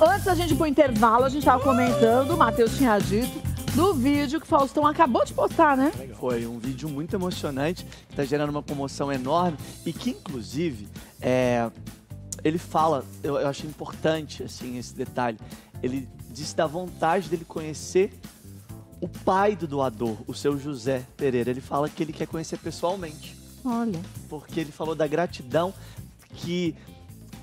Antes da gente ir pro intervalo, a gente tava comentando, o Matheus tinha dito, do vídeo que o Faustão acabou de postar, né? Foi um vídeo muito emocionante, que tá gerando uma comoção enorme e que, inclusive, ele fala, eu achei importante, assim, esse detalhe, ele disse da vontade dele conhecer o pai do doador, o seu José Pereira. Ele fala que ele quer conhecer pessoalmente. Olha. Porque ele falou da gratidão que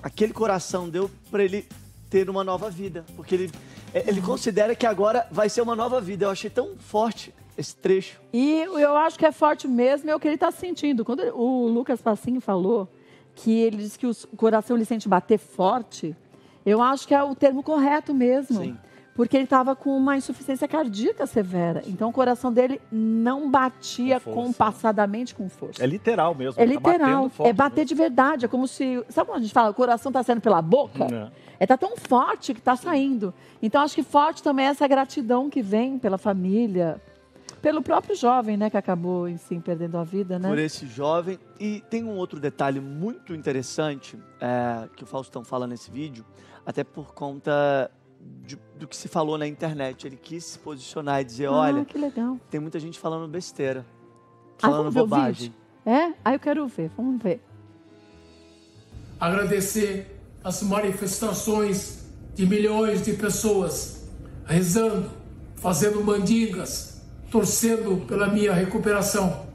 aquele coração deu para ele ter uma nova vida. Porque ele considera que agora vai ser uma nova vida. Eu achei tão forte esse trecho. E eu acho que é forte mesmo, é o que ele está sentindo. Quando o Lucas Passinho falou que ele disse que o coração ele sente bater forte, eu acho que é o termo correto mesmo. Sim. Porque ele estava com uma insuficiência cardíaca severa. Então, o coração dele não batia compassadamente com força. É literal mesmo. É literal. Tá forte, é bater de verdade. É como se... Sabe quando a gente fala, o coração está saindo pela boca? Tá tão forte que está saindo. Então, acho que forte também é essa gratidão que vem pela família, pelo próprio jovem, né? Que acabou, enfim, perdendo a vida, né? Por esse jovem. E tem um outro detalhe muito interessante que o Faustão fala nesse vídeo, até por conta... do que se falou na internet. Ele quis se posicionar e dizer, olha, que legal. Tem muita gente falando besteira, vamos falando ver bobagem. O vídeo? Eu quero ver, vamos ver. Agradecer as manifestações de milhões de pessoas rezando, fazendo mandingas, torcendo pela minha recuperação.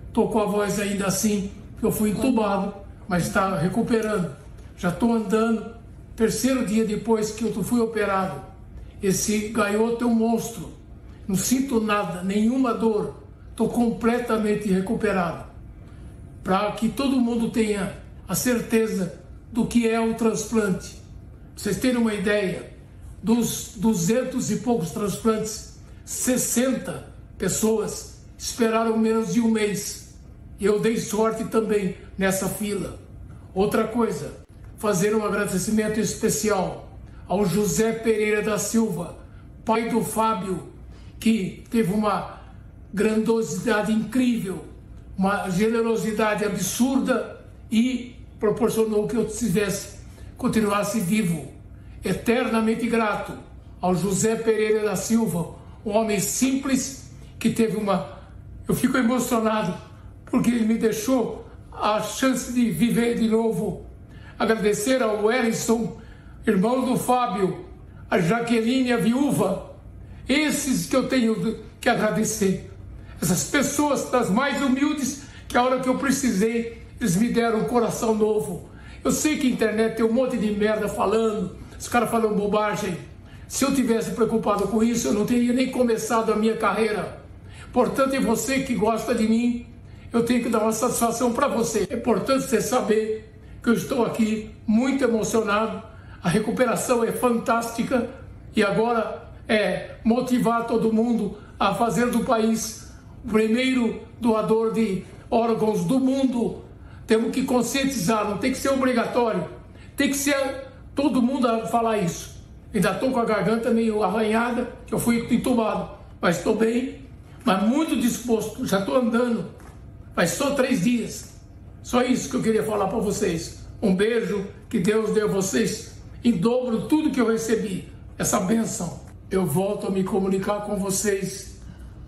Estou com a voz ainda assim, eu fui entubado, mas está recuperando. Já estou andando. Terceiro dia depois que eu fui operado, esse gaioto é um monstro. Não sinto nada, nenhuma dor. Estou completamente recuperado. Para que todo mundo tenha a certeza do que é o transplante. Pra vocês terem uma ideia, dos 200 e poucos transplantes, 60 pessoas esperaram menos de um mês. E eu dei sorte também nessa fila. Outra coisa, fazer um agradecimento especial ao José Pereira da Silva, pai do Fábio, que teve uma grandiosidade incrível, uma generosidade absurda e proporcionou que eu continuasse vivo. Eternamente grato ao José Pereira da Silva, um homem simples que teve Eu fico emocionado porque ele me deixou a chance de viver de novo. Agradecer ao Wellington, irmão do Fábio, a Jaqueline, a viúva. Esses que eu tenho que agradecer. Essas pessoas das mais humildes que a hora que eu precisei, eles me deram um coração novo. Eu sei que a internet tem um monte de merda falando, os caras falam bobagem. Se eu tivesse preocupado com isso, eu não teria nem começado a minha carreira. Portanto, é você que gosta de mim, eu tenho que dar uma satisfação para você. É importante você saber que eu estou aqui muito emocionado, a recuperação é fantástica e agora é motivar todo mundo a fazer do país o primeiro doador de órgãos do mundo. Temos que conscientizar, não tem que ser obrigatório, tem que ser todo mundo a falar isso. Ainda estou com a garganta meio arranhada, que eu fui entubado, mas estou bem, mas muito disposto, já estou andando, mas só 3 dias. Só isso que eu queria falar para vocês. Um beijo, que Deus dê a vocês em dobro tudo que eu recebi, essa bênção. Eu volto a me comunicar com vocês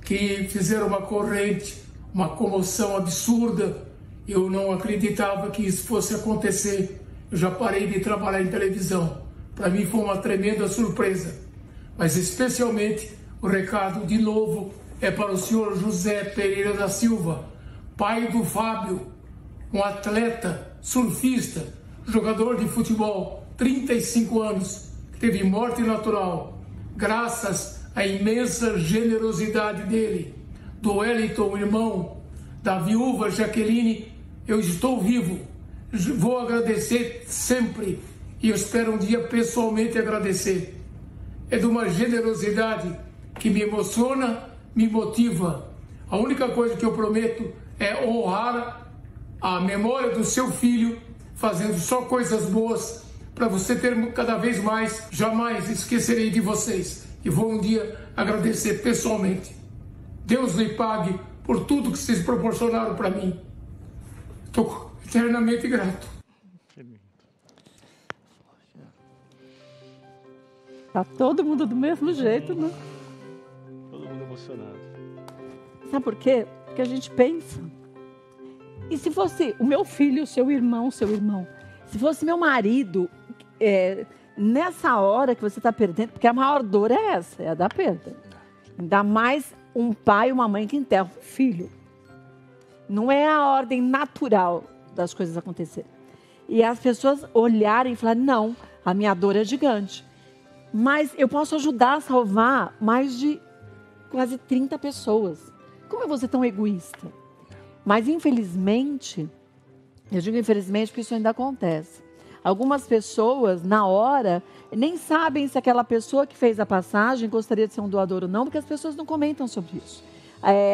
que fizeram uma corrente, uma comoção absurda. Eu não acreditava que isso fosse acontecer. Eu já parei de trabalhar em televisão. Para mim foi uma tremenda surpresa. Mas especialmente o recado de novo é para o senhor José Pereira da Silva, pai do Fábio, um atleta, surfista, jogador de futebol, 35 anos, que teve morte natural, graças à imensa generosidade dele, do Wellington, irmão, da viúva Jaqueline. Eu estou vivo, vou agradecer sempre e eu espero um dia pessoalmente agradecer. É de uma generosidade que me emociona, me motiva. A única coisa que eu prometo é honrar a memória do seu filho, fazendo só coisas boas, para você ter cada vez mais. Jamais esquecerei de vocês e vou um dia agradecer pessoalmente. Deus lhe pague por tudo que vocês proporcionaram para mim. Estou eternamente grato. Tá todo mundo do mesmo jeito, né? Todo mundo emocionado. Sabe por quê? Porque a gente pensa. E se fosse o meu filho, o seu irmão, se fosse meu marido, nessa hora que você está perdendo, porque a maior dor é essa, é a da perda. Ainda mais um pai e uma mãe que enterram um filho. Não é a ordem natural das coisas acontecerem. E as pessoas olharem e falarem, não, a minha dor é gigante. Mas eu posso ajudar a salvar mais de quase 30 pessoas. Como eu vou ser tão egoísta? Mas, infelizmente, eu digo infelizmente porque isso ainda acontece. Algumas pessoas, na hora, nem sabem se aquela pessoa que fez a passagem gostaria de ser um doador ou não, porque as pessoas não comentam sobre isso.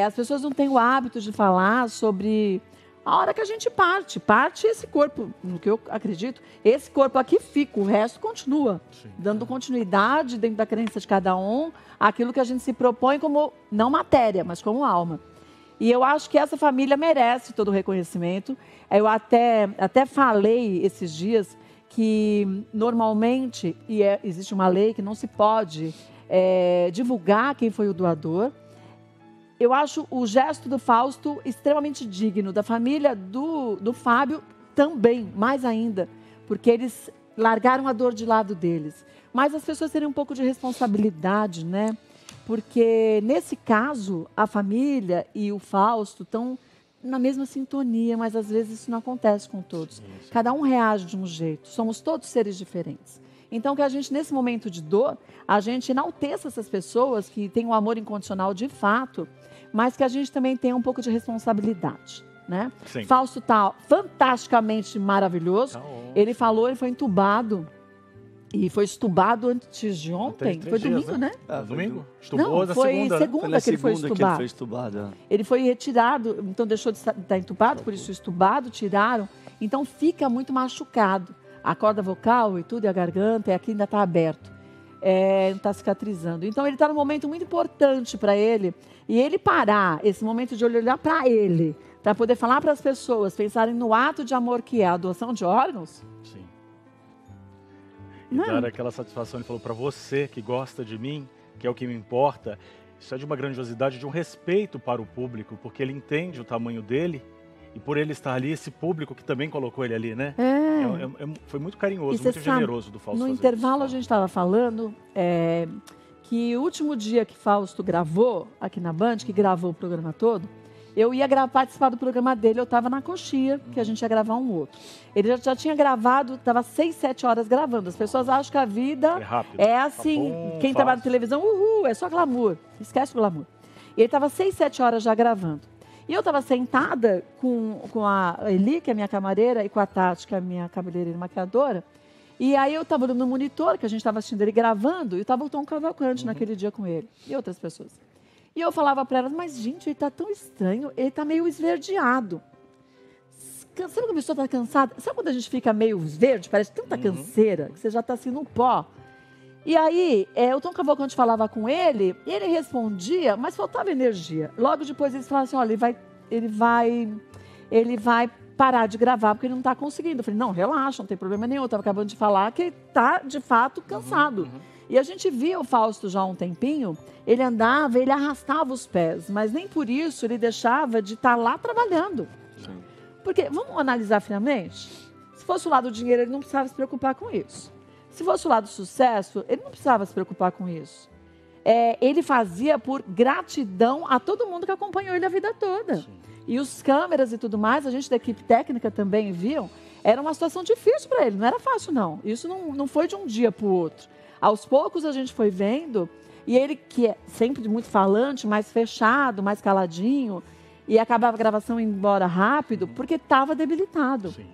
As pessoas não têm o hábito de falar sobre a hora que a gente parte. Parte esse corpo, no que eu acredito, esse corpo aqui fica, o resto continua. Sim. Dando continuidade dentro da crença de cada um, aquilo que a gente se propõe como, não matéria, mas como alma. E eu acho que essa família merece todo o reconhecimento. Eu até falei esses dias que, normalmente, existe uma lei que não se pode divulgar quem foi o doador. Eu acho o gesto do Fausto extremamente digno, da família do Fábio também, mais ainda, porque eles largaram a dor de lado deles. Mas as pessoas teriam um pouco de responsabilidade, né? Porque, nesse caso, a família e o Fausto estão na mesma sintonia, mas às vezes isso não acontece com todos. Sim. Cada um reage de um jeito, somos todos seres diferentes. Então, que a gente, nesse momento de dor, a gente enalteça essas pessoas que têm um amor incondicional de fato, mas que a gente também tenha um pouco de responsabilidade, né? Sim. Fausto está fantasticamente maravilhoso. Ele falou, ele foi entubado. E foi estubado antes de ontem. Foi domingo, né? Domingo? Estubou na segunda, né? Foi na que ele foi estubado. Que ele foi estubado. Ele foi retirado, então deixou de estar entubado, por isso estubado, tiraram. Então fica muito machucado. A corda vocal e tudo, e a garganta, e aqui ainda está aberto. Não está cicatrizando. Então ele está num momento muito importante para ele. E ele parar, esse momento de olhar para ele, para poder falar para as pessoas, pensarem no ato de amor que é a doação de órgãos. Sim. E dar aquela satisfação, ele falou, para você que gosta de mim, que é o que me importa, isso é de uma grandiosidade, de um respeito para o público, porque ele entende o tamanho dele, e por ele estar ali, esse público que também colocou ele ali, né? Foi muito carinhoso, muito generoso do Fausto. No intervalo a gente estava falando que o último dia que Fausto gravou, aqui na Band, que gravou o programa todo, eu ia participar do programa dele, eu estava na coxia, que a gente ia gravar um outro. Ele já tinha gravado, estava 6, 7 horas gravando. As pessoas acham que a vida é assim, quem trabalha na televisão, é só glamour. Esquece o glamour. E ele estava 6, 7 horas já gravando. E eu estava sentada com a Eli, que é a minha camareira, e com a Tati, que é a minha cabeleireira e maquiadora. E aí eu estava olhando no monitor, que a gente estava assistindo ele gravando, e estava o Tom Cavalcante naquele dia com ele, e outras pessoas. E eu falava para elas, mas, gente, ele está tão estranho, ele está meio esverdeado. Sabe quando a pessoa está cansada? Sabe quando a gente fica meio verde, parece tanta canseira, que você já está assim no pó? E aí, o Tom Cavalcante falava com ele, e ele respondia, mas faltava energia. Logo depois eles falavam assim, olha, ele vai parar de gravar, porque ele não está conseguindo. Eu falei, não, relaxa, não tem problema nenhum. Eu estava acabando de falar que ele está, de fato, cansado. E a gente via o Fausto já há um tempinho, ele andava, ele arrastava os pés, mas nem por isso ele deixava de estar lá trabalhando. Sim. Porque, vamos analisar friamente, se fosse o lado do dinheiro, ele não precisava se preocupar com isso. Se fosse o lado do sucesso, ele não precisava se preocupar com isso. Ele fazia por gratidão a todo mundo que acompanhou ele a vida toda. Sim. E os câmeras e tudo mais, a gente da equipe técnica também viam, era uma situação difícil para ele, não era fácil não. Isso não foi de um dia para o outro. Aos poucos a gente foi vendo, e ele, que é sempre muito falante, mais fechado, mais caladinho, e acabava a gravação indo embora rápido, porque estava debilitado. Sim.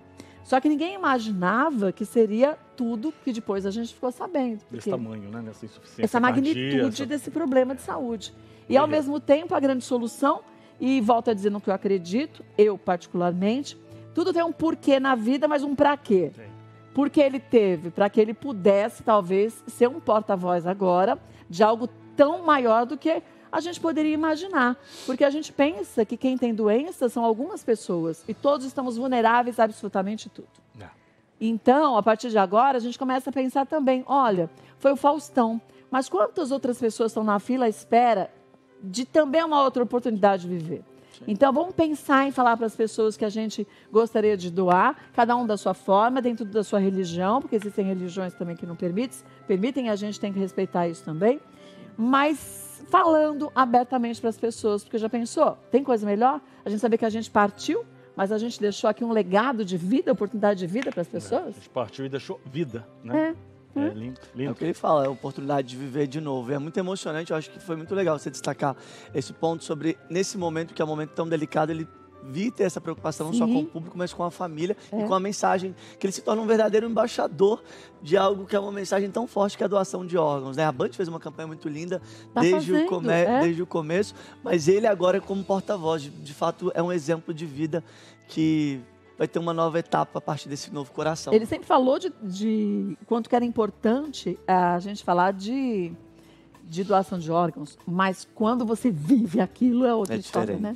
Só que ninguém imaginava que seria tudo que depois a gente ficou sabendo. Desse tamanho, né? Nessa insuficiência. Essa magnitude desse problema de saúde. E, ao mesmo tempo, a grande solução, e volto a dizer no que eu acredito, eu particularmente, tudo tem um porquê na vida, mas um pra quê. Sim. Porque ele teve, para que ele pudesse, talvez, ser um porta-voz agora de algo tão maior do que a gente poderia imaginar. Porque a gente pensa que quem tem doença são algumas pessoas e todos estamos vulneráveis a absolutamente tudo. Não. Então, a partir de agora, a gente começa a pensar também, olha, foi o Faustão, mas quantas outras pessoas estão na fila à espera de também uma outra oportunidade de viver? Sim. Então, vamos pensar em falar para as pessoas que a gente gostaria de doar, cada um da sua forma, dentro da sua religião, porque existem religiões também que não permitem, a gente tem que respeitar isso também, mas falando abertamente para as pessoas, porque já pensou, tem coisa melhor? A gente saber que a gente partiu, mas a gente deixou aqui um legado de vida, oportunidade de vida para as pessoas? A gente partiu e deixou vida, né? É lindo, lindo. É o que ele fala, é a oportunidade de viver de novo. É muito emocionante, eu acho que foi muito legal você destacar esse ponto sobre, nesse momento, que é um momento tão delicado, ele vir ter essa preocupação não só com o público, mas com a família e com a mensagem, que ele se torna um verdadeiro embaixador de algo que é uma mensagem tão forte que é a doação de órgãos, né? A Band fez uma campanha muito linda desde o começo, mas ele agora como porta-voz, de fato é um exemplo de vida que vai ter uma nova etapa a partir desse novo coração. Ele sempre falou de quanto que era importante a gente falar de doação de órgãos, mas quando você vive aquilo é outra história, né?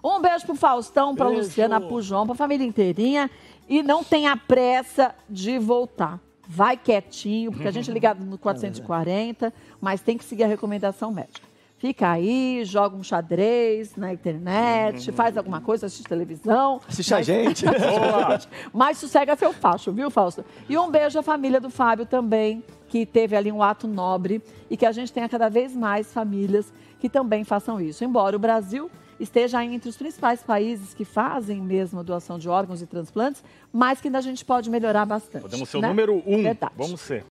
Um beijo pro Faustão, pra Luciana, pro João, pra família inteirinha. E não tenha pressa de voltar. Vai quietinho, porque a gente é ligado no 440, mas tem que seguir a recomendação médica. Fica aí, joga um xadrez na internet, faz alguma coisa, assiste televisão. Assiste a gente. Mas sossega seu facho, viu, Fausto? E um beijo à família do Fábio também, que teve ali um ato nobre e que a gente tenha cada vez mais famílias que também façam isso. Embora o Brasil esteja entre os principais países que fazem mesmo doação de órgãos e transplantes, mas que ainda a gente pode melhorar bastante. Podemos ser o número 1. Verdade. Vamos ser.